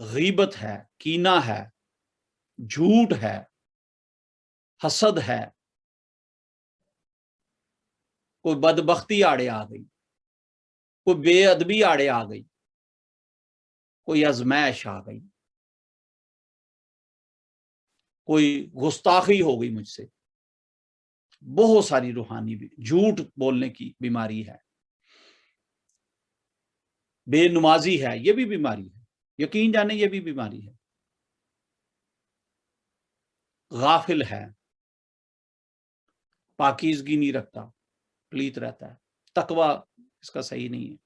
غیبت ہے، کینہ ہے، جھوٹ ہے، حسد ہے، کوئی بدبختی آڑے آ گئی، کوئی بے ادبی آڑے آ گئی، کوئی ازمائش آ گئی، کوئی گستاخی ہو گئی مجھ سے، بہت ساری روحانی بھی جھوٹ بولنے کی بیماری ہے، بے نمازی ہے، یہ بھی بیماری ہے، یقین جانے یہ بھی بیماری ہے، غافل ہے، پاکیزگی نہیں رکھتا، پلیت رہتا ہے، تقوی اس کا صحیح نہیں ہے،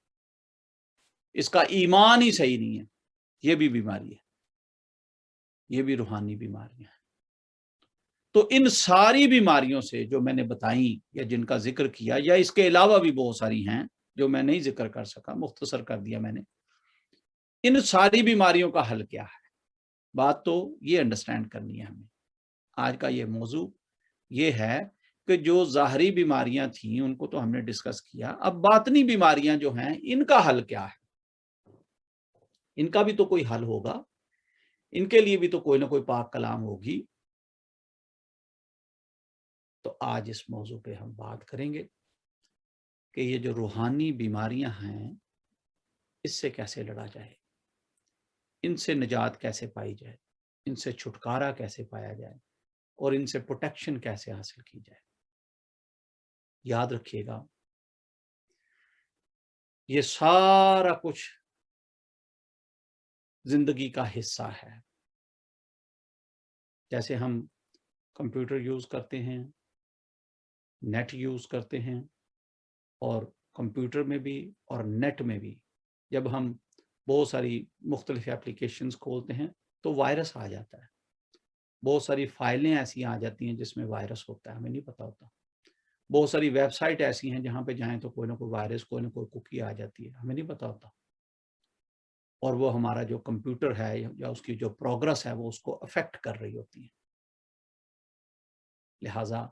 اس کا ایمان ہی صحیح نہیں ہے، یہ بھی بیماری ہے، یہ بھی روحانی بیماریاں ہیں۔ تو ان ساری بیماریوں سے جو میں نے بتائیں یا جن کا ذکر کیا، یا اس کے علاوہ بھی بہت ساری ہیں جو میں نہیں ذکر کر سکا، مختصر کر دیا میں نے، ان ساری بیماریوں کا حل کیا ہے؟ بات تو یہ انڈرسٹینڈ کرنی ہے ہمیں۔ آج کا یہ موضوع یہ ہے کہ جو ظاہری بیماریاں تھیں ان کو تو ہم نے ڈسکس کیا، اب باطنی بیماریاں جو ہیں ان کا حل کیا ہے؟ ان کا بھی تو کوئی حل ہوگا، ان کے لیے بھی تو کوئی نہ کوئی پاک کلام ہوگی۔ تو آج اس موضوع پہ ہم بات کریں گے کہ یہ جو روحانی بیماریاں ہیں اس سے کیسے لڑا جائے، ان سے نجات کیسے پائی جائے، ان سے چھٹکارا کیسے پایا جائے، اور ان سے پروٹیکشن کیسے حاصل کی جائے۔ یاد رکھیے گا یہ سارا کچھ زندگی کا حصہ ہے۔ جیسے ہم کمپیوٹر یوز کرتے ہیں، نیٹ یوز کرتے ہیں، اور کمپیوٹر میں بھی اور نیٹ میں بھی جب ہم بہت ساری مختلف اپلیکیشنز کھولتے ہیں تو وائرس آ جاتا ہے، بہت ساری فائلیں ایسی آ جاتی ہیں جس میں وائرس ہوتا ہے، ہمیں نہیں پتا ہوتا، بہت ساری ویب سائٹ ایسی ہیں جہاں پہ جائیں تو کوئی نہ کوئی وائرس، کوئی نہ کوئی کوکی آ جاتی ہے، ہمیں نہیں پتا ہوتا، اور وہ ہمارا جو کمپیوٹر ہے یا اس کی جو پروگرس ہے وہ اس کو افیکٹ کر رہی ہوتی ہے۔ لہٰذا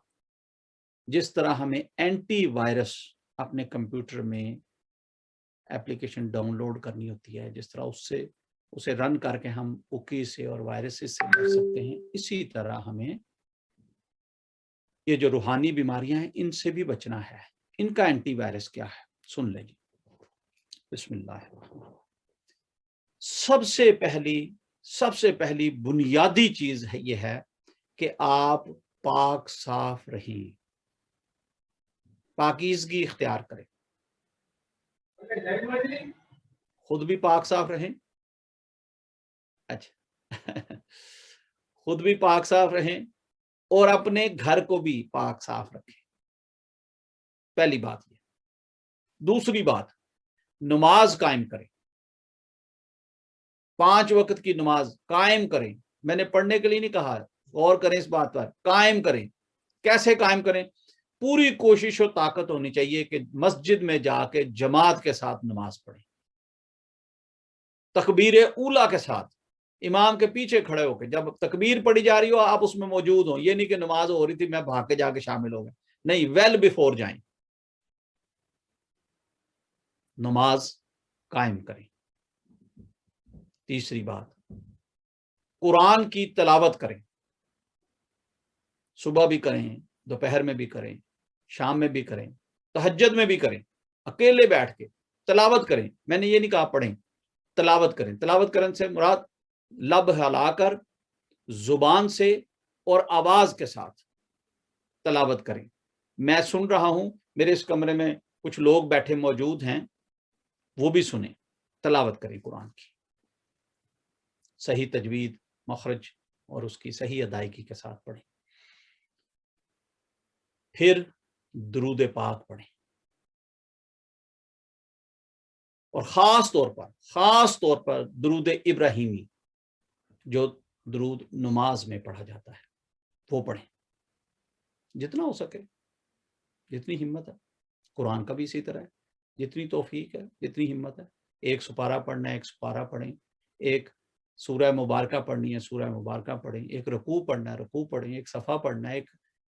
جس طرح ہمیں اینٹی وائرس اپنے کمپیوٹر میں اپلیکیشن ڈاؤن لوڈ کرنی ہوتی ہے، جس طرح اسے رن کر کے ہم کوکی سے اور وائرسز سے بچ سکتے ہیں، اسی طرح ہمیں یہ جو روحانی بیماریاں ہیں ان سے بھی بچنا ہے۔ ان کا اینٹی وائرس کیا ہے؟ سن لیں جی، بسم اللہ الرحمن الرحیم۔ سب سے پہلی بنیادی چیز ہے یہ ہے کہ آپ پاک صاف رہیں، پاکیزگی اختیار کریں، خود بھی پاک صاف رہیں، اچھا خود بھی پاک صاف رہیں اور اپنے گھر کو بھی پاک صاف رکھیں، پہلی بات یہ۔ دوسری بات، نماز قائم کریں، 5 وقت کی نماز قائم کریں، میں نے پڑھنے کے لیے نہیں کہا، غور کریں اس بات پر، قائم کریں۔ کیسے قائم کریں؟ پوری کوشش و طاقت ہونی چاہیے کہ مسجد میں جا کے جماعت کے ساتھ نماز پڑھیں، تکبیر اولیٰ کے ساتھ، امام کے پیچھے کھڑے ہو کے جب تکبیر پڑھی جا رہی ہو آپ اس میں موجود ہوں، یہ نہیں کہ نماز ہو رہی تھی میں بھاگ کے جا کے شامل ہو گیا، نہیں، ویل بیفور جائیں، نماز قائم کریں۔ تیسری بات، قرآن کی تلاوت کریں، صبح بھی کریں، دوپہر میں بھی کریں، شام میں بھی کریں، تہجد میں بھی کریں، اکیلے بیٹھ کے تلاوت کریں، میں نے یہ نہیں کہا پڑھیں، تلاوت کریں۔ تلاوت کرنے سے مراد لب ہلا کر زبان سے اور آواز کے ساتھ تلاوت کریں۔ میں سن رہا ہوں، میرے اس کمرے میں کچھ لوگ بیٹھے موجود ہیں، وہ بھی سنیں، تلاوت کریں قرآن کی، صحیح تجوید، مخرج اور اس کی صحیح ادائیگی کے ساتھ پڑھیں۔ پھر درود پاک پڑھیں، اور خاص طور پر درود ابراہیمی جو درود نماز میں پڑھا جاتا ہے وہ پڑھیں، جتنا ہو سکے، جتنی ہمت ہے۔ قرآن کا بھی اسی طرح ہے، جتنی توفیق ہے، جتنی ہمت ہے، ایک سپارہ پڑھنا ہے ایک سپارہ پڑھیں، ایک سورہ مبارکہ پڑھنی ہے سورہ مبارکہ پڑھیں، ایک رکوع پڑھنا ہے رکوع پڑھیں، ایک صفحہ پڑھنا ہے،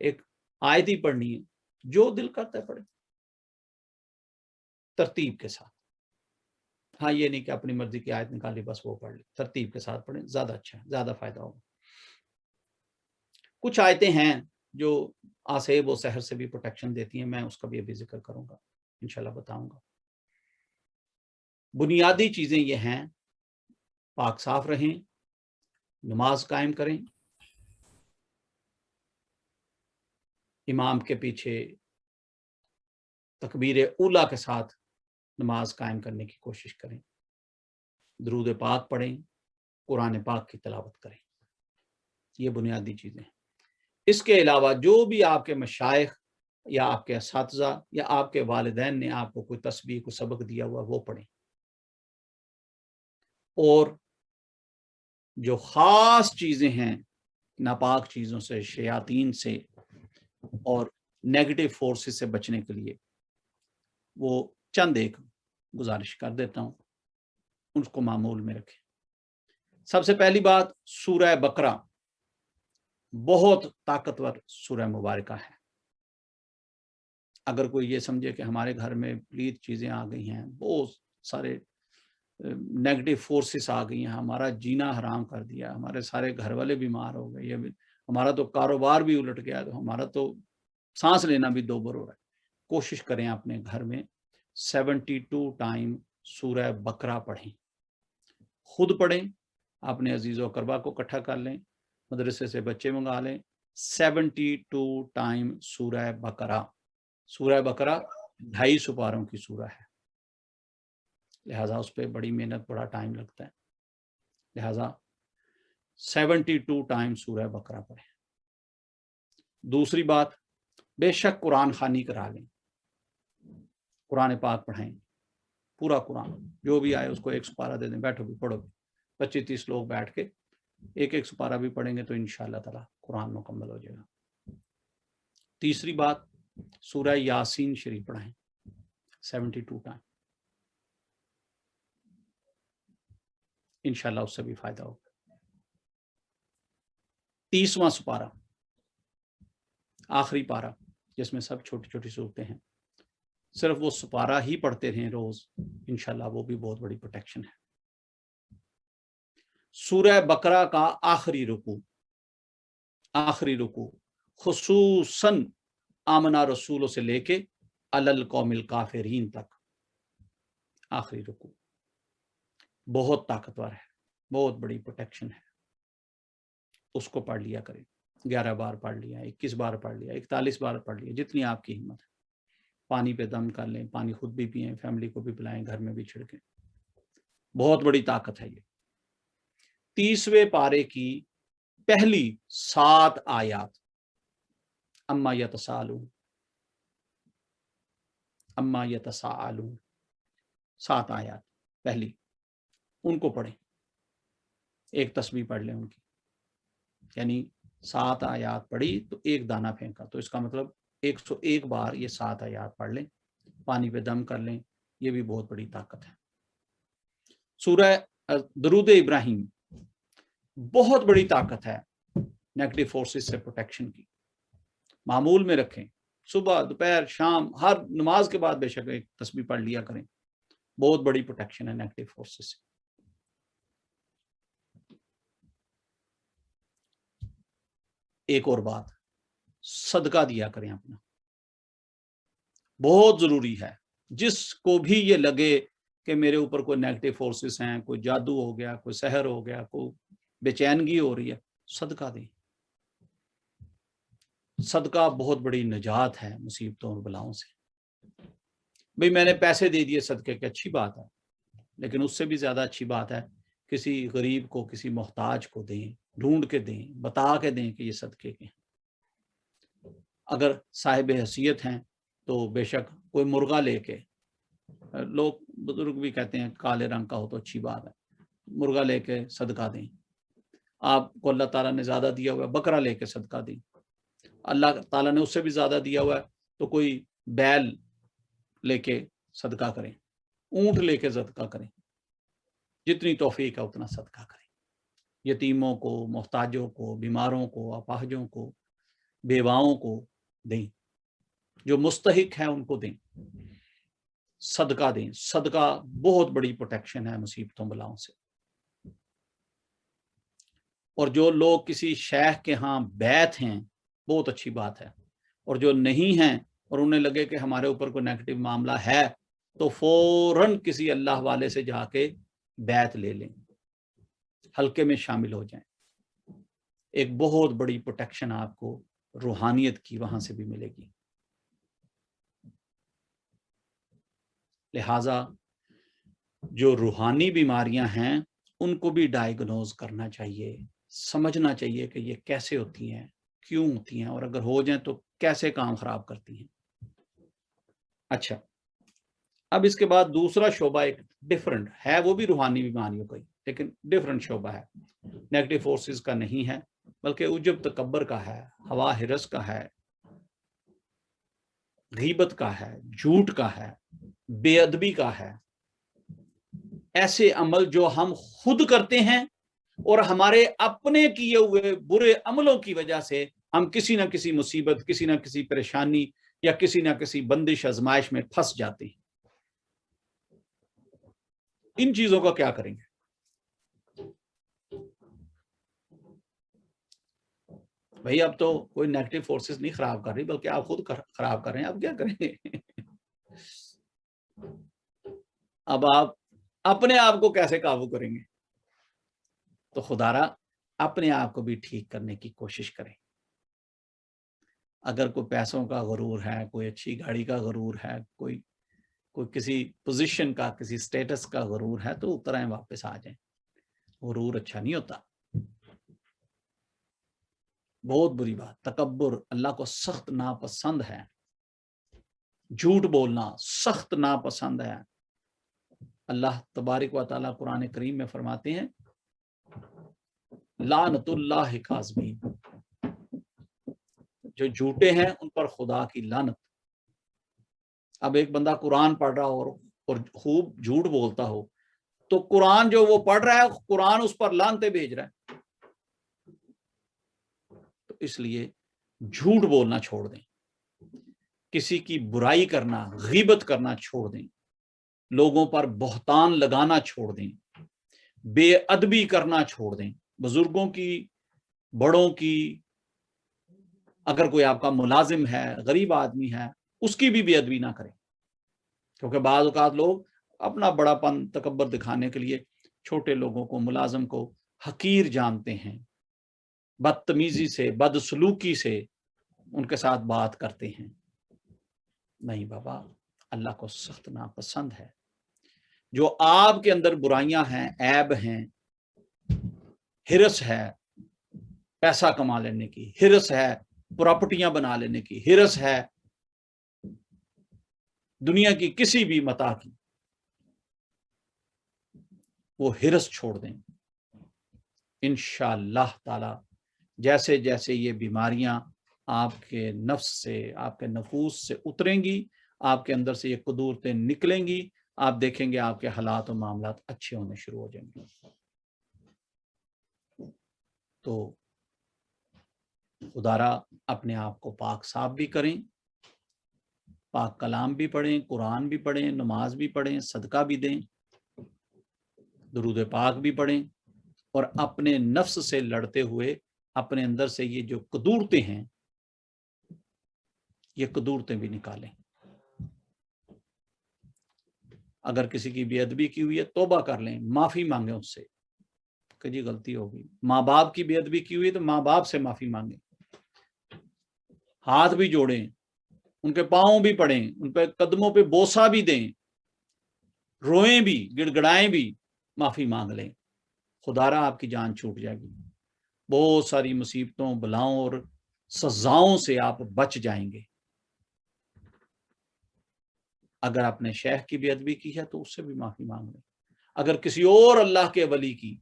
ایک آیت ہی پڑھنی ہے، جو دل کرتا ہے پڑھیں، ترتیب کے ساتھ۔ ہاں یہ نہیں کہ اپنی مرضی کی آیت نکالی بس وہ پڑھ لی، ترتیب کے ساتھ پڑھیں، زیادہ اچھا ہے، زیادہ فائدہ ہوگا۔ کچھ آیتیں ہیں جو آسیب و سحر سے بھی پروٹیکشن دیتی ہیں، میں اس کا بھی ابھی ذکر کروں گا، انشاءاللہ بتاؤں گا۔ بنیادی چیزیں یہ ہیں، پاک صاف رہیں، نماز قائم کریں، امام کے پیچھے تکبیر اولیٰ کے ساتھ نماز قائم کرنے کی کوشش کریں، درود پاک پڑھیں، قرآن پاک کی تلاوت کریں، یہ بنیادی چیزیں ہیں۔ اس کے علاوہ جو بھی آپ کے مشائخ یا آپ کے اساتذہ یا آپ کے والدین نے آپ کو کوئی تسبیح کو سبق دیا ہوا وہ پڑھیں، اور جو خاص چیزیں ہیں ناپاک چیزوں سے، شیاطین سے اور نیگیٹو فورسز سے بچنے کے لیے وہ چند ایک گزارش کر دیتا ہوں، ان کو معمول میں رکھیں۔ سب سے پہلی بات، سورہ بقرہ بہت طاقتور سورہ مبارکہ ہے۔ اگر کوئی یہ سمجھے کہ ہمارے گھر میں پلیت چیزیں آ گئی ہیں، بہت سارے نیگیٹو فورسز آ گئی ہیں، ہمارا جینا حرام کر دیا، ہمارے سارے گھر والے بیمار ہو گئے، ہمارا تو کاروبار بھی الٹ گیا، تو ہمارا تو سانس لینا بھی دوبر ہو رہا ہے، کوشش کریں اپنے گھر میں 72 ٹائم سورہ بقرہ پڑھیں، خود پڑھیں، اپنے عزیز و اقربا کو اکٹھا کر لیں، مدرسے سے بچے منگا لیں۔ 72 ٹائم سورہ بقرہ۔ سورہ بقرہ 250 سپاروں کی سورہ ہے، لہٰذا اس پہ بڑی محنت، بڑا ٹائم لگتا ہے، لہٰذا 72 ٹائم سورہ بقرہ پڑھیں۔ دوسری بات، بے شک قرآن خوانی کرا لیں، قرآن پاک پڑھائیں، پورا قرآن جو بھی آئے اس کو ایک سپارہ دے دیں، بیٹھو بھی پڑھو بھی، 25-30 لوگ بیٹھ کے ایک سپارہ بھی پڑھیں گے تو انشاءاللہ تعالیٰ قرآن مکمل ہو جائے گا۔ تیسری بات، سورہ یاسین شریف پڑھائیں 72 ٹائم، انشاءاللہ اس سے بھی فائدہ ہوگا۔ 30واں سپارہ، آخری پارہ جس میں سب چھوٹی چھوٹی صورتیں ہیں، صرف وہ سپارہ ہی پڑھتے رہیں روز، انشاءاللہ وہ بھی بہت بڑی پروٹیکشن ہے۔ سورہ بقرہ کا آخری رکوع خصوصاً آمنا رسولوں سے لے کے القوم الکافرین تک آخری رکوع بہت طاقتور ہے، بہت بڑی پروٹیکشن ہے، اس کو پڑھ لیا کریں، 11 بار پڑھ لیا، 21 بار پڑھ لیا، 41 بار پڑھ لیا، جتنی آپ کی ہمت ہے۔ پانی پہ دم کر لیں، پانی خود بھی پئیں، فیملی کو بھی پلائیں، گھر میں بھی چھڑکیں، بہت بڑی طاقت ہے یہ۔ 30ویں پارے کی پہلی 7 آیات، اما یتساءلون، 7 آیات پہلی، ان کو پڑھیں، ایک تسبیح پڑھ لیں ان کی، یعنی 7 آیات پڑھی تو ایک دانہ پھینکا، تو اس کا مطلب 101 بار یہ 7 آیات پڑھ لیں، پانی پہ دم کر لیں، یہ بھی بہت بڑی طاقت ہے۔ سورہ درود ابراہیم بہت بڑی طاقت ہے نیگیٹو فورسز سے پروٹیکشن کی، معمول میں رکھیں، صبح دوپہر شام ہر نماز کے بعد بے شک ایک تسبیح پڑھ لیا کریں، بہت بڑی پروٹیکشن ہے نیگیٹو فورسز سے۔ ایک اور بات، صدقہ دیا کریں اپنا، بہت ضروری ہے۔ جس کو بھی یہ لگے کہ میرے اوپر کوئی نیگیٹو فورسز ہیں، کوئی جادو ہو گیا، کوئی سحر ہو گیا، کوئی بے چینگی ہو رہی ہے، صدقہ دیں۔ صدقہ بہت بڑی نجات ہے مصیبتوں اور بلاؤں سے۔ بھئی میں نے پیسے دے دیے صدقے کے، اچھی بات ہے، لیکن اس سے بھی زیادہ اچھی بات ہے کسی غریب کو، کسی محتاج کو دیں، ڈھونڈ کے دیں، بتا کے دیں کہ یہ صدقے کے ہیں۔ اگر صاحب حیثیت ہیں تو بے شک کوئی مرغا لے کے، لوگ بزرگ بھی کہتے ہیں کالے رنگ کا ہو تو اچھی بات ہے، مرغا لے کے صدقہ دیں۔ آپ کو اللہ تعالیٰ نے زیادہ دیا ہوا ہے، بکرا لے کے صدقہ دیں۔ اللہ تعالیٰ نے اس سے بھی زیادہ دیا ہوا ہے تو کوئی بیل لے کے صدقہ کریں، اونٹ لے کے صدقہ کریں، جتنی توفیق ہے اتنا صدقہ کریں۔ یتیموں کو، محتاجوں کو، بیماروں کو، اپاہجوں کو، بیواؤں کو دیں، جو مستحق ہیں ان کو دیں۔ صدقہ دیں. صدقہ بہت بڑی پروٹیکشن ہے مصیبتوں بلاؤں سے. اور جو لوگ کسی شیخ کے ہاں بیعت ہیں بہت اچھی بات ہے, اور جو نہیں ہیں اور انہیں لگے کہ ہمارے اوپر کوئی نیگیٹو معاملہ ہے تو فوراً کسی اللہ والے سے جا کے بیعت لے لیں, حلقے میں شامل ہو جائیں. ایک بہت بڑی پروٹیکشن آپ کو روحانیت کی وہاں سے بھی ملے گی. لہذا جو روحانی بیماریاں ہیں ان کو بھی ڈائیگنوز کرنا چاہیے, سمجھنا چاہیے کہ یہ کیسے ہوتی ہیں, کیوں ہوتی ہیں, اور اگر ہو جائیں تو کیسے کام خراب کرتی ہیں. اچھا, اب اس کے بعد دوسرا شعبہ ایک ڈیفرنٹ ہے, وہ بھی روحانی بیماریوں کا ہی لیکن ڈیفرنٹ شعبہ ہے. نیگیٹو فورسز کا نہیں ہے بلکہ عجب تکبر کا ہے, ہوا ہرس کا ہے, غیبت کا ہے, جھوٹ کا ہے, بے ادبی کا ہے. ایسے عمل جو ہم خود کرتے ہیں اور ہمارے اپنے کیے ہوئے برے عملوں کی وجہ سے ہم کسی نہ کسی مصیبت, کسی نہ کسی پریشانی یا کسی نہ کسی بندش آزمائش میں پھنس جاتے ہیں. ان چیزوں کا کیا کریں گے؟ بھائی اب تو کوئی نیگیٹو فورسز نہیں خراب کر رہی بلکہ آپ خود خراب کر رہے ہیں. اب کیا کریں گے؟ اب آپ اپنے آپ کو کیسے قابو کریں گے؟ تو خدارا اپنے آپ کو بھی ٹھیک کرنے کی کوشش کریں. اگر کوئی پیسوں کا غرور ہے, کوئی اچھی گاڑی کا غرور ہے, کوئی کسی پوزیشن کا, کسی سٹیٹس کا غرور ہے تو اتر آئیں, واپس آ جائیں. غرور اچھا نہیں ہوتا, بہت بری بات. تکبر اللہ کو سخت ناپسند ہے, جھوٹ بولنا سخت ناپسند ہے. اللہ تبارک و تعالیٰ قرآن کریم میں فرماتے ہیں لعنت اللہ کاذبین, جو جھوٹے ہیں ان پر خدا کی لعنت. اب ایک بندہ قرآن پڑھ رہا ہو اور خوب جھوٹ بولتا ہو تو قرآن جو وہ پڑھ رہا ہے قرآن اس پر لعنتیں بھیج رہا ہے. تو اس لیے جھوٹ بولنا چھوڑ دیں, کسی کی برائی کرنا, غیبت کرنا چھوڑ دیں, لوگوں پر بہتان لگانا چھوڑ دیں, بے ادبی کرنا چھوڑ دیں. بزرگوں کی, بڑوں کی, اگر کوئی آپ کا ملازم ہے, غریب آدمی ہے, اس کی بھی بے ادبی نہ کریں. کیونکہ بعض اوقات لوگ اپنا بڑا پن تکبر دکھانے کے لیے چھوٹے لوگوں کو, ملازم کو حقیر جانتے ہیں, بدتمیزی سے, بدسلوکی سے ان کے ساتھ بات کرتے ہیں. نہیں بابا, اللہ کو سخت ناپسند ہے. جو آپ کے اندر برائیاں ہیں, عیب ہیں, ہرس ہے پیسہ کما لینے کی, ہرس ہے پراپرٹیاں بنا لینے کی, ہرس ہے دنیا کی کسی بھی متاع کی, وہ ہرس چھوڑ دیں. انشاءاللہ تعالی جیسے جیسے یہ بیماریاں آپ کے نفس سے, آپ کے نفوس سے اتریں گی, آپ کے اندر سے یہ قدورتیں نکلیں گی, آپ دیکھیں گے آپ کے حالات و معاملات اچھے ہونے شروع ہو جائیں گے. تو خدارا اپنے آپ کو پاک صاف بھی کریں, پاک کلام بھی پڑھیں, قرآن بھی پڑھیں, نماز بھی پڑھیں, صدقہ بھی دیں, درود پاک بھی پڑھیں, اور اپنے نفس سے لڑتے ہوئے اپنے اندر سے یہ جو قدورتیں ہیں یہ قدورتیں بھی نکالیں. اگر کسی کی بے ادبی کی ہوئی ہے توبہ کر لیں, معافی مانگیں اس سے کہ جی غلطی ہوگی. ماں باپ کی بے ادبی کی ہوئی ہے تو ماں باپ سے معافی مانگیں, ہاتھ بھی جوڑیں, ان کے پاؤں بھی پڑیں, ان پہ قدموں پہ بوسہ بھی دیں, روئیں بھی, گڑ گڑائیں بھی, معافی مانگ لیں. خدارا آپ کی جان چھوٹ جائے گی. بہت ساری مصیبتوں, بلاؤں اور سزاؤں سے آپ بچ جائیں گے. اگر آپ نے شیخ کی بے ادبی کی ہے تو اس سے بھی معافی مانگ لیں. اگر کسی اور اللہ کے ولی کی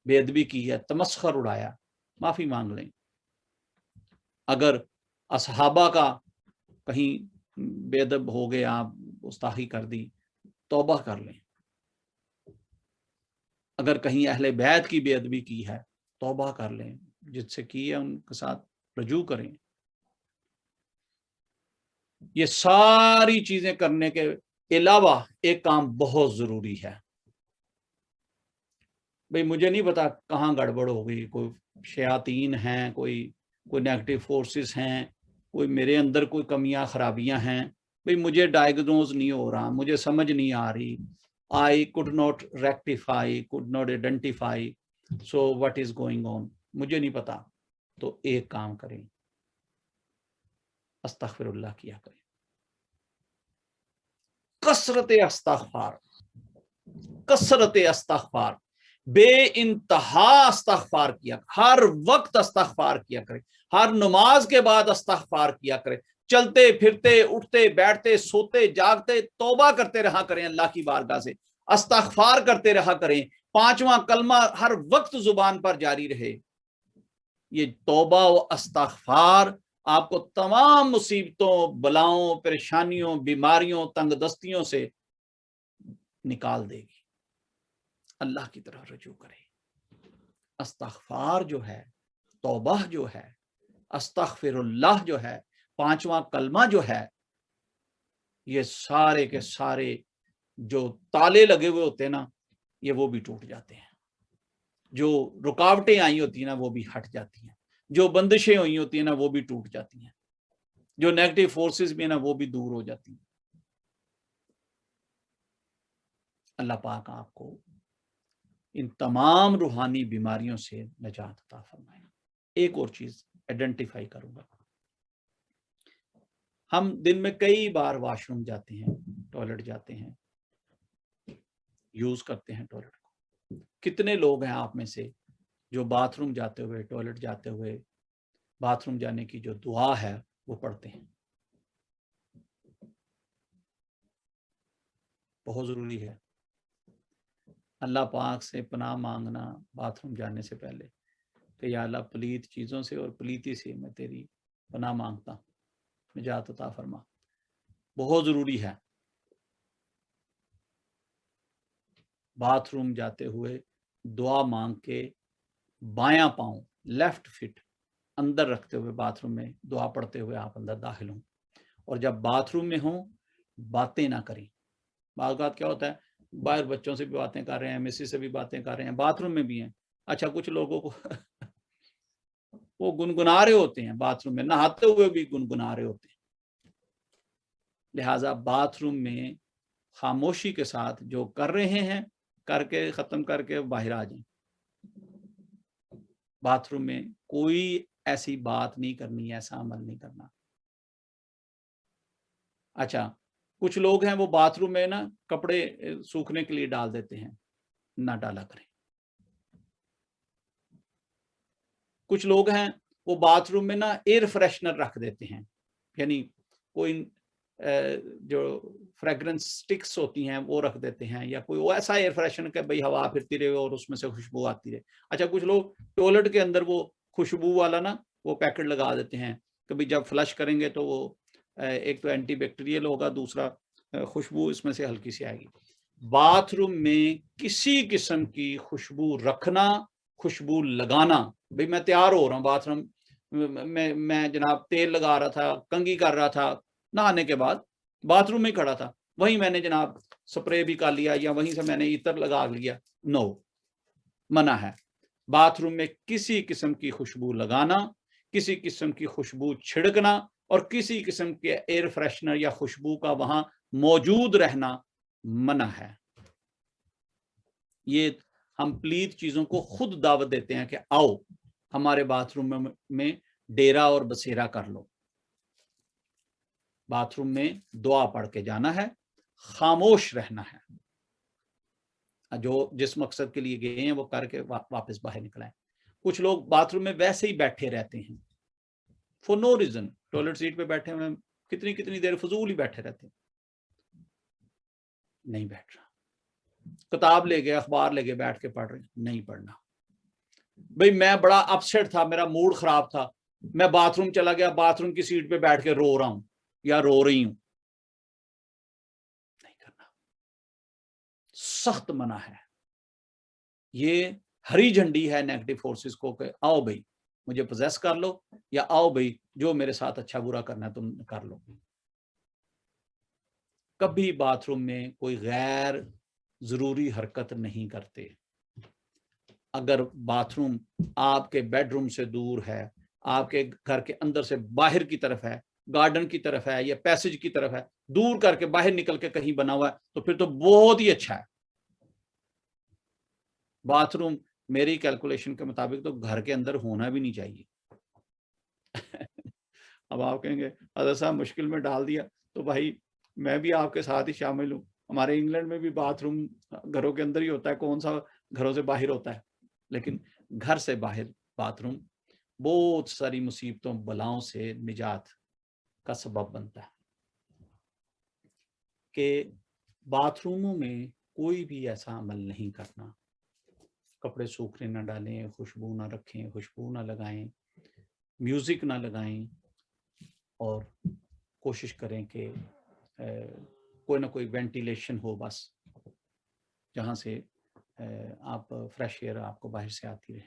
بے ادبی کی ہے, تمسخر اڑایا, معافی مانگ لیں. اگر اصحابہ کا کہیں بے ادب ہو گئے, آپ گستاخی کر دی, توبہ کر لیں. اگر کہیں اہل بیت کی بے ادبی کی ہے توبہ کر لیں, جس سے کی ہے ان کے ساتھ رجوع کریں. یہ ساری چیزیں کرنے کے علاوہ ایک کام بہت ضروری ہے. بھئی مجھے نہیں پتا کہاں گڑبڑ ہو گئی، کوئی شیاطین ہیں، کوئی نیگیٹو فورسز ہیں، کوئی میرے اندر کوئی کمیاں خرابیاں ہیں. بھئی مجھے ڈائگنوز نہیں ہو رہا، مجھے سمجھ نہیں آ رہی. I could not rectify, could not identify, so what is going on. مجھے نہیں پتا. تو ایک کام کریں، استغفر اللہ کیا کریں. کثرت استغفار، کثرت استغفار، بے انتہا استغفار کیا، ہر وقت استغفار کیا کرے، ہر نماز کے بعد استغفار کیا کرے، چلتے پھرتے اٹھتے بیٹھتے سوتے جاگتے توبہ کرتے رہا کریں اللہ کی بارگاہ سے، استغفار کرتے رہا کریں. 5واں کلمہ ہر وقت زبان پر جاری رہے. یہ توبہ و استغفار آپ کو تمام مصیبتوں، بلاؤں، پریشانیوں، بیماریوں، تنگ دستیوں سے نکال دے گی. اللہ کی طرف رجوع کرے. استغفار جو ہے، توبہ جو ہے، استغفر اللہ جو ہے، 5واں کلمہ جو ہے، یہ سارے کے سارے جو تالے لگے ہوئے ہوتے ہیں نا، یہ وہ بھی ٹوٹ جاتے ہیں. جو رکاوٹیں آئی ہوتی ہیں نا وہ بھی ہٹ جاتی ہیں. جو بندشیں ہوئی ہوتی ہیں نا وہ بھی ٹوٹ جاتی ہیں. جو نیگیٹو فورسز بھی ہیں نا وہ بھی دور ہو جاتی ہیں. اللہ پاک آپ کو ان تمام روحانی بیماریوں سے نجات عطا فرمائے. ایک اور چیز آئیڈینٹیفائی کروں گا. ہم دن میں کئی بار واش روم جاتے ہیں، ٹوائلٹ جاتے ہیں، یوز کرتے ہیں ٹوائلٹ کو. کتنے لوگ ہیں آپ میں سے جو باتھ روم جاتے ہوئے، ٹوائلٹ جاتے ہوئے باتھ روم جانے کی جو دعا ہے وہ پڑھتے ہیں؟ بہت ضروری ہے. اللہ پاک سے پناہ مانگنا باتھ روم جانے سے پہلے کہ یا اللہ پلید چیزوں سے اور پلیتی سے میں تیری پناہ مانگتا ہوں، نجات عطا فرما. بہت ضروری ہے. باتھ روم جاتے ہوئے دعا مانگ کے بایاں پاؤں، لیفٹ فٹ اندر رکھتے ہوئے باتھ روم میں دعا پڑھتے ہوئے آپ اندر داخل ہوں. اور جب باتھ روم میں ہوں باتیں نہ کریں. بعض اوقات کیا ہوتا ہے، باہر بچوں سے بھی باتیں کر رہے ہیں، مسی سے بھی باتیں کر رہے ہیں، باتھ روم میں بھی ہیں. اچھا کچھ لوگوں کو وہ گنگنا رہے ہوتے ہیں باتھ روم میں، نہاتے ہوئے بھی گنگنا رہے ہوتے ہیں. لہٰذا باتھ روم میں خاموشی کے ساتھ جو کر رہے ہیں کر کے ختم کر کے باہر آ جائیں. باتھ روم میں کوئی ایسی بات نہیں کرنی، ایسا عمل نہیں کرنا. اچھا کچھ لوگ ہیں وہ باتھ روم میں نا کپڑے سوکھنے کے لیے ڈال دیتے ہیں، نہ ڈالا کریں. کچھ لوگ ہیں وہ باتھ روم میں نا ایئر فریشنر رکھ دیتے ہیں، یعنی کوئی جو فریگرنس سٹکس ہوتی ہیں وہ رکھ دیتے ہیں، یا کوئی وہ ایسا ایئر فریشنر کہ بھئی ہوا پھرتی رہے اور اس میں سے خوشبو آتی رہے. اچھا کچھ لوگ ٹوائلٹ کے اندر وہ خوشبو والا نا وہ پیکٹ لگا دیتے ہیں کہ بھئی جب فلش کریں گے تو وہ ایک تو اینٹی بیکٹیریل ہوگا، دوسرا خوشبو اس میں سے ہلکی سی آئے گی. باتھ روم میں کسی قسم کی خوشبو رکھنا، خوشبو لگانا، بھئی میں تیار ہو رہا ہوں باتھ روم میں جناب تیل لگا رہا تھا، کنگھی کر رہا تھا، نہانے کے بعد باتھ روم میں کھڑا تھا، وہیں میں نے جناب سپرے بھی کر لیا یا وہیں سے میں نے عطر لگا لیا. نو، منع ہے. باتھ روم میں کسی قسم کی خوشبو لگانا، کسی قسم کی خوشبو چھڑکنا اور کسی قسم کے ایئر فریشنر یا خوشبو کا وہاں موجود رہنا منع ہے. یہ ہم پلیت چیزوں کو خود دعوت دیتے ہیں کہ آؤ ہمارے باتھ روم میں ڈیرا اور بسیرا کر لو. باتھ روم میں دعا پڑھ کے جانا ہے، خاموش رہنا ہے. جو جس مقصد کے لیے گئے ہیں وہ کر کے واپس باہر نکلائیں. کچھ لوگ باتھ روم میں ویسے ہی بیٹھے رہتے ہیں for no reason. Toilet seat پہ بیٹھے ہوئے کتنی دیر فضول ہی بیٹھے رہتے ہیں. نہیں بیٹھ رہا. کتاب لے گئے، اخبار لے گئے، بیٹھ کے پڑھ رہے، نہیں پڑھنا. بھئی میں بڑا اپسیٹ تھا، میرا موڈ خراب تھا، میں باتھ روم چلا گیا، باتھ روم کی سیٹ پہ بیٹھ کے رو رہا ہوں یا رو رہی ہوں، نہیں کرنا. سخت منع ہے. یہ ہری جھنڈی ہے نیگیٹو فورسز کو کہ آؤ بھئی مجھے پوزیس کر لو، یا آؤ بھئی جو میرے ساتھ اچھا برا کرنا ہے تم کر لو. کبھی باتھ روم میں کوئی غیر ضروری حرکت نہیں کرتے. اگر باتھ روم آپ کے بیڈ روم سے دور ہے، آپ کے گھر کے اندر سے باہر کی طرف ہے، گارڈن کی طرف ہے یا پیسج کی طرف ہے، دور کر کے باہر نکل کے کہیں بنا ہوا ہے، تو پھر تو بہت ہی اچھا ہے. باتھ روم میری کیلکولیشن کے مطابق تو گھر کے اندر ہونا بھی نہیں چاہیے. اب آپ کہیں گے حضرت صاحب مشکل میں ڈال دیا، تو بھائی میں بھی آپ کے ساتھ ہی شامل ہوں. ہمارے انگلینڈ میں بھی باتھ روم گھروں کے اندر ہی ہوتا ہے، کون سا گھروں سے باہر ہوتا ہے. لیکن گھر سے باہر باتھ روم بہت ساری مصیبتوں بلاؤں سے نجات کا سبب بنتا ہے. کہ باتھ روموں میں کوئی بھی ایسا عمل نہیں کرنا، کپڑے سوکھنے نہ ڈالیں، خوشبو نہ رکھیں، خوشبو نہ لگائیں، میوزک نہ لگائیں، اور کوشش کریں کہ کوئی نہ کوئی وینٹیلیشن ہو، بس جہاں سے آپ فریش ایئر آپ کو باہر سے آتی رہے.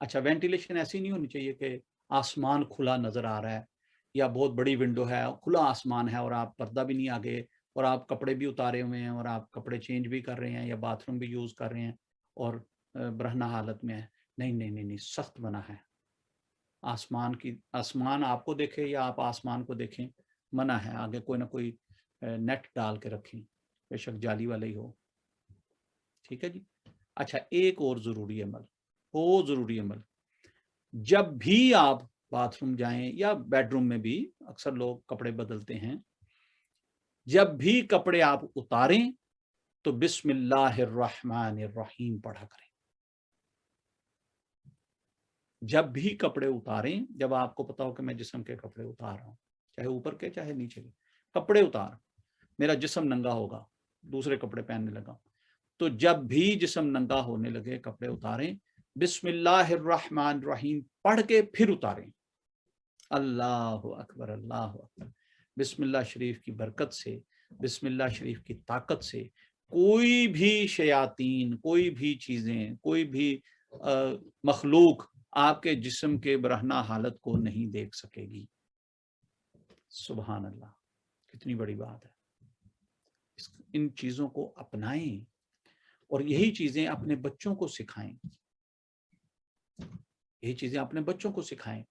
اچھا، وینٹیلیشن ایسی نہیں ہونی چاہیے کہ آسمان کھلا نظر آ رہا ہے یا بہت بڑی ونڈو ہے، کھلا آسمان ہے اور آپ پردہ بھی نہیں آگے، اور آپ کپڑے بھی اتارے ہوئے ہیں اور آپ کپڑے چینج بھی کر رہے ہیں یا باتھ روم بھی یوز کر رہے ہیں اور برہنہ حالت میں ہے. نہیں نہیں نہیں نہیں، سخت منع ہے. آسمان آپ کو دیکھے یا آپ آسمان کو دیکھیں، منع ہے. آگے کوئی نہ کوئی نیٹ ڈال کے رکھیں، بے شک جالی والا ہی ہو. ٹھیک ہے جی. اچھا، ایک اور ضروری عمل، بہت ضروری عمل، جب بھی آپ باتھ روم جائیں یا بیڈ روم میں بھی اکثر لوگ کپڑے بدلتے ہیں، جب بھی کپڑے آپ اتاریں تو بسم اللہ الرحمن الرحیم پڑھا کریں. جب بھی کپڑے اتاریں، جب آپ کو پتا ہو کہ میں جسم کے کپڑے اتار رہا ہوں، چاہے اوپر کے چاہے نیچے کے کپڑے اتار، میرا جسم ننگا ہوگا، دوسرے کپڑے پہننے لگا، تو جب بھی جسم ننگا ہونے لگے کپڑے اتاریں، بسم اللہ الرحمن الرحیم پڑھ کے پھر اتاریں. اللہ اکبر، اللہ اکبر. بسم اللہ شریف کی برکت سے، بسم اللہ شریف کی طاقت سے کوئی بھی شیاطین، کوئی بھی چیزیں، کوئی بھی مخلوق آپ کے جسم کے برہنہ حالت کو نہیں دیکھ سکے گی. سبحان اللہ، کتنی بڑی بات ہے. ان چیزوں کو اپنائیں اور یہی چیزیں اپنے بچوں کو سکھائیں. یہی چیزیں اپنے بچوں کو سکھائیں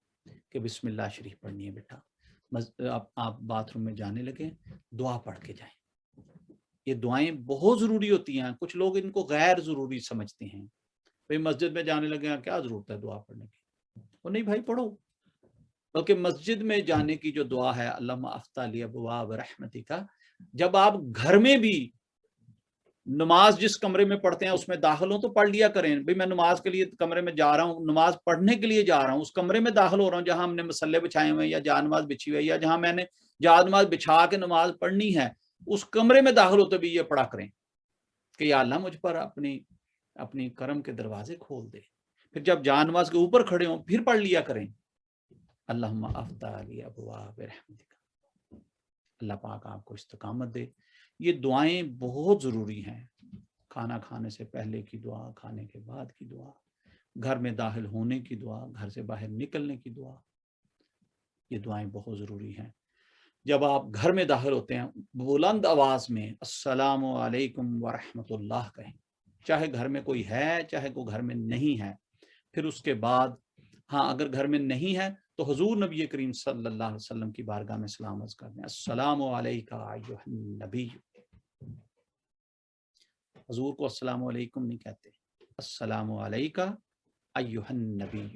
کہ بسم اللہ شریف پڑھنی ہے بیٹا. آپ باتھ روم میں جانے لگے، دعا پڑھ کے جائیں. یہ دعائیں بہت ضروری ہوتی ہیں. کچھ لوگ ان کو غیر ضروری سمجھتے ہیں. بھئی مسجد میں جانے لگے ہیں، کیا ضرورت ہے دعا پڑھنے کی؟ وہ نہیں بھائی، پڑھو. بلکہ مسجد میں جانے کی جو دعا ہے، اللہم افتح لی ابواب رحمتک، جب آپ گھر میں بھی نماز جس کمرے میں پڑھتے ہیں اس میں داخل ہوں تو پڑھ لیا کریں. بھئی میں نماز کے لیے کمرے میں جا رہا ہوں، نماز پڑھنے کے لیے جا رہا ہوں، اس کمرے میں داخل ہو رہا ہوں جہاں ہم نے مصلے بچھائے ہوئے ہیں یا جا نماز بچھی ہوئی ہے یا جہاں میں نے جا نماز بچھا کے نماز پڑھنی ہے، اس کمرے میں داخل ہوتے بھی یہ پڑھا کریں کہ یا اللہ مجھ پر اپنی کرم کے دروازے کھول دے. پھر جب جا نماز کے اوپر کھڑے ہوں پھر پڑھ لیا کریں اللہم افتح لی ابواب رحمتک. اللہ پاک آپ کو استقامت دے. یہ دعائیں بہت ضروری ہیں. کھانا کھانے سے پہلے کی دعا، کھانے کے بعد کی دعا، گھر میں داخل ہونے کی دعا، گھر سے باہر نکلنے کی دعا، یہ دعائیں بہت ضروری ہیں. جب آپ گھر میں داخل ہوتے ہیں بلند آواز میں السلام علیکم ورحمۃ اللہ کہیں، چاہے گھر میں کوئی ہے چاہے کوئی گھر میں نہیں ہے. پھر اس کے بعد ہاں اگر گھر میں نہیں ہے تو حضور نبی کریم صلی اللہ علیہ وسلم کی بارگاہ میں سلام عرض کرتے ہیں، السلام علیکہ ایھا النبی. حضور کو السلام علیکم نہیں کہتے، السلام علیکہ ایھا النبی.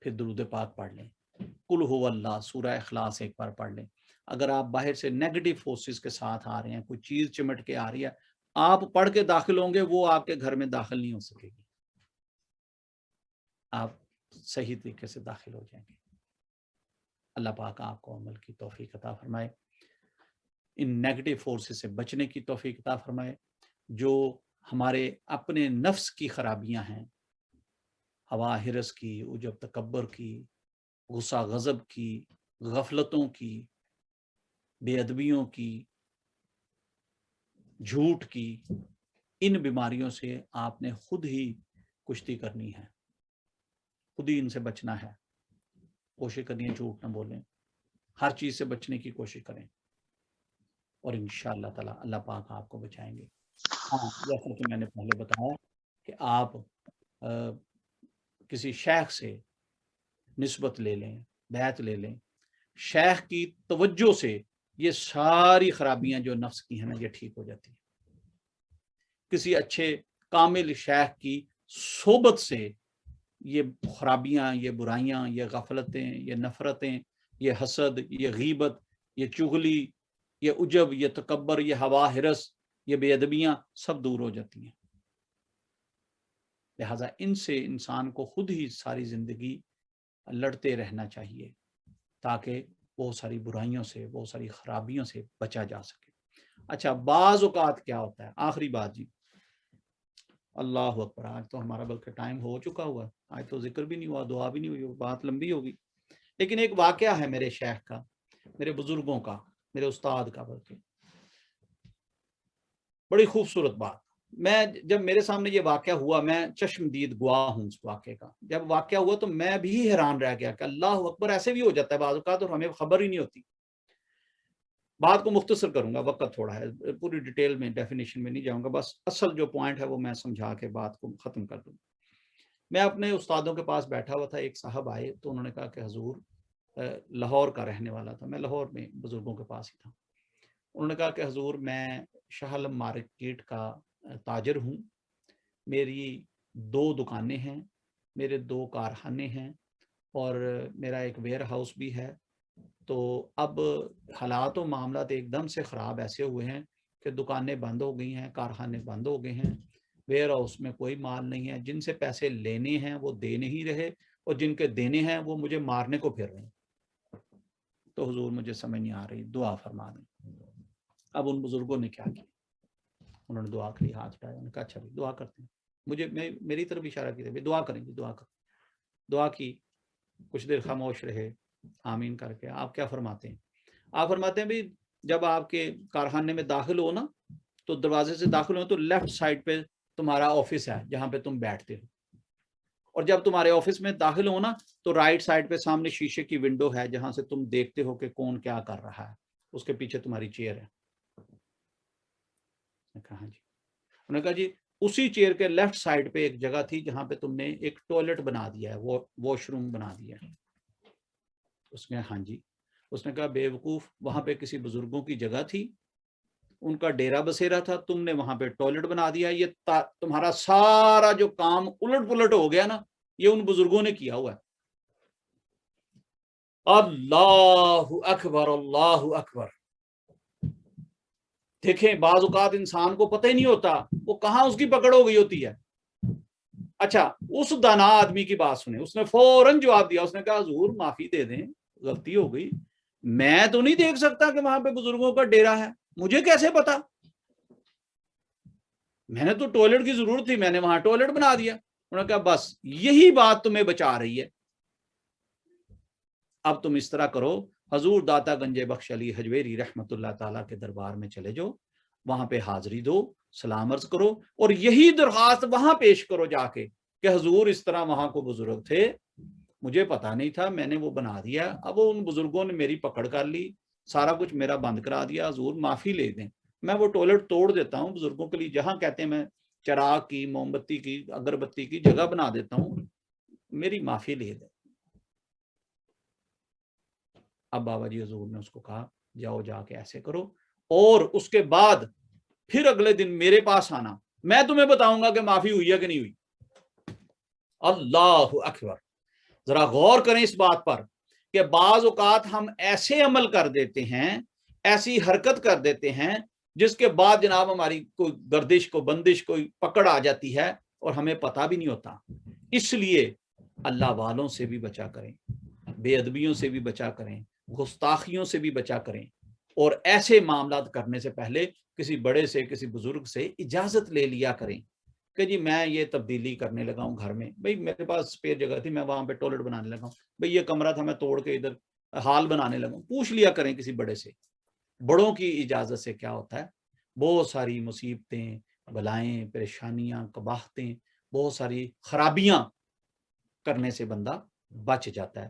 پھر درود پاک پڑھ لیں، قل ھو اللہ، سورہ اخلاص ایک بار پڑھ لیں. اگر آپ باہر سے نیگیٹو فورسز کے ساتھ آ رہے ہیں، کوئی چیز چمٹ کے آ رہی ہے، آپ پڑھ کے داخل ہوں گے، وہ آپ کے گھر میں داخل نہیں ہو سکے گی. آپ صحیح طریقے سے داخل ہو جائیں گے. اللہ پاک آپ کو عمل کی توفیق عطا فرمائے، ان نیگیٹو فورسز سے بچنے کی توفیق عطا فرمائے. جو ہمارے اپنے نفس کی خرابیاں ہیں، ہوا ہرس کی، عجب تکبر کی، غصہ غضب کی، غفلتوں کی، بے ادبیوں کی، جھوٹ کی، ان بیماریوں سے آپ نے خود ہی کشتی کرنی ہے، خود ہی ان سے بچنا ہے. کوشش کرنی ہے جھوٹ نہ بولیں، ہر چیز سے بچنے کی کوشش کریں. اور انشاءاللہ تعالیٰ اللہ پاک آپ کو بچائیں گے۔ ہاں، جیسا کہ میں نے پہلے بتایا کہ آپ کسی شیخ سے نسبت لے لیں، بیعت لے لیں، شیخ کی توجہ سے یہ ساری خرابیاں جو نفس کی ہیں نا یہ ٹھیک ہو جاتی ہیں۔ کسی اچھے کامل شیخ کی صحبت سے یہ خرابیاں، یہ برائیاں، یہ غفلتیں، یہ نفرتیں، یہ حسد، یہ غیبت، یہ چغلی، یہ عجب، یہ تکبر، یہ ہوا ہرس، یہ بے ادبیاں سب دور ہو جاتی ہیں۔ لہٰذا ان سے انسان کو خود ہی ساری زندگی لڑتے رہنا چاہیے تاکہ بہت ساری برائیوں سے، بہت ساری خرابیوں سے بچا جا سکے۔ اچھا، بعض اوقات کیا ہوتا ہے، آخری بات جی، اللہ اکبر، آج تو ہمارا بلکہ ٹائم ہو چکا ہوا، آج تو ذکر بھی نہیں ہوا، دعا بھی نہیں ہوئی، بات لمبی ہوگی، لیکن ایک واقعہ ہے میرے شیخ کا، میرے بزرگوں کا، میرے استاد کا، بلکہ بڑی خوبصورت بات۔ میں جب میرے سامنے یہ واقعہ ہوا، میں چشمدید گواہ ہوں اس واقعے کا، جب واقعہ ہوا تو میں بھی حیران رہ گیا کہ اللہ اکبر، ایسے بھی ہو جاتا ہے بعض اوقات اور ہمیں خبر ہی نہیں ہوتی۔ بات کو مختصر کروں گا، وقت تھوڑا ہے، پوری ڈیٹیل میں ڈیفینیشن میں نہیں جاؤں گا، بس اصل جو پوائنٹ ہے وہ میں سمجھا کے بات کو ختم کر دوں۔ میں اپنے استادوں کے پاس بیٹھا ہوا تھا، ایک صاحب آئے تو انہوں نے کہا کہ حضور، لاہور کا رہنے والا تھا، میں لاہور میں بزرگوں کے پاس ہی تھا، انہوں نے کہا کہ حضور میں شاہ عالم مارکیٹ کا تاجر ہوں، میری 2 دکانیں ہیں، میرے 2 کارخانے ہیں اور میرا ایک ویئر ہاؤس بھی ہے، تو اب حالات و معاملات ایک دم سے خراب ایسے ہوئے ہیں کہ دکانیں بند ہو گئی ہیں، کارخانے بند ہو گئے ہیں، ویئر ہاؤس میں کوئی مال نہیں ہے، جن سے پیسے لینے ہیں وہ دے نہیں رہے اور جن کے دینے ہیں وہ مجھے مارنے کو پھر رہے ہیں، تو حضور مجھے سمجھ نہیں آ رہی، دعا فرما دیں۔ اب ان بزرگوں نے کیا کیا، انہوں نے دعا کے لیے ہاتھ اٹھایا، انہوں نے کہا اچھا دعا کرتے ہیں، مجھے میری طرف اشارہ کیا، دعا کریں گے، دعا کی، کچھ دیر خاموش رہے، آمین کر کے آپ کیا فرماتے ہیں؟ آپ فرماتے ہیں بھی جب آپ کے کارخانے میں داخل ہو نا تو دروازے سے داخل ہو تو لیفٹ سائڈ پہ تمہارا آفس ہے جہاں پہ تم بیٹھتے ہو، اور جب تمہارے آفس میں داخل ہو نا تو رائٹ سائڈ پہ سامنے شیشے کی ونڈو ہے جہاں سے تم دیکھتے ہو کہ کون کیا کر رہا ہے، اس کے پیچھے تمہاری چیئر ہے۔ کہا جی، انہوں نے کہا جی اسی چیئر کے لیفٹ سائڈ پہ ایک جگہ تھی جہاں پہ تم نے ایک ٹوائلٹ بنا دیا ہے، واش روم بنا دیا ہے۔ اس نے ہاں جی، اس نے کہا بے وقوف، وہاں پہ کسی بزرگوں کی جگہ تھی، ان کا ڈیرا بسیرا تھا، تم نے وہاں پہ ٹوائلٹ بنا دیا، یہ تمہارا سارا جو کام الٹ پلٹ ہو گیا نا یہ ان بزرگوں نے کیا ہوا ہے۔ اللہ اکبر، اللہ اکبر۔ دیکھیں بعض اوقات انسان کو پتہ ہی نہیں ہوتا وہ کہاں اس کی پکڑ ہو گئی ہوتی ہے۔ اچھا، اس دانا آدمی کی بات سنیں، اس نے فوراً جواب دیا، اس نے کہا حضور معافی دے دیں، غلطی ہو گئی، میں تو نہیں دیکھ سکتا کہ وہاں پہ بزرگوں کا ڈیرا ہے، مجھے کیسے پتا، میں نے تو ٹوائلٹ کی ضرورت تھی، میں نے وہاں ٹوائلٹ بنا دیا۔ انہوں نے کہا بس یہی بات تمہیں بچا رہی ہے، اب تم اس طرح کرو، حضور داتا گنج بخش علی حجویری رحمت اللہ تعالیٰ کے دربار میں چلے جاؤ، وہاں پہ حاضری دو، سلام عرض کرو اور یہی درخواست وہاں پیش کرو جا کے کہ حضور اس طرح وہاں کو بزرگ تھے، مجھے پتا نہیں تھا، میں نے وہ بنا دیا، اب ان بزرگوں نے میری پکڑ کر لی، سارا کچھ میرا بند کرا دیا، حضور معافی لے دیں، میں وہ ٹوائلٹ توڑ دیتا ہوں بزرگوں کے لیے، جہاں کہتے ہیں میں چراغ کی، موم بتی کی، اگربتی کی جگہ بنا دیتا ہوں، میری معافی لے دیں۔ اب بابا جی حضور نے اس کو کہا جاؤ جا کے ایسے کرو، اور اس کے بعد پھر اگلے دن میرے پاس آنا، میں تمہیں بتاؤں گا کہ معافی ہوئی ہے کہ نہیں ہوئی۔ اللہ اکبر۔ ذرا غور کریں اس بات پر کہ بعض اوقات ہم ایسے عمل کر دیتے ہیں، ایسی حرکت کر دیتے ہیں جس کے بعد جناب ہماری کوئی گردش، کو بندش، کوئی پکڑ آ جاتی ہے اور ہمیں پتہ بھی نہیں ہوتا۔ اس لیے اللہ والوں سے بھی بچا کریں، بے ادبیوں سے بھی بچا کریں، گستاخیوں سے بھی بچا کریں، اور ایسے معاملات کرنے سے پہلے کسی بڑے سے، کسی بزرگ سے اجازت لے لیا کریں کہ جی میں یہ تبدیلی کرنے لگا ہوں گھر میں، بھئی میرے پاس سپیئر جگہ تھی، میں وہاں پہ ٹوائلٹ بنانے لگا ہوں، بھئی یہ کمرہ تھا میں توڑ کے ادھر ہال بنانے لگا ہوں، پوچھ لیا کریں کسی بڑے سے۔ بڑوں کی اجازت سے کیا ہوتا ہے، بہت ساری مصیبتیں، بلائیں، پریشانیاں، قباحتیں، بہت ساری خرابیاں کرنے سے بندہ بچ جاتا ہے۔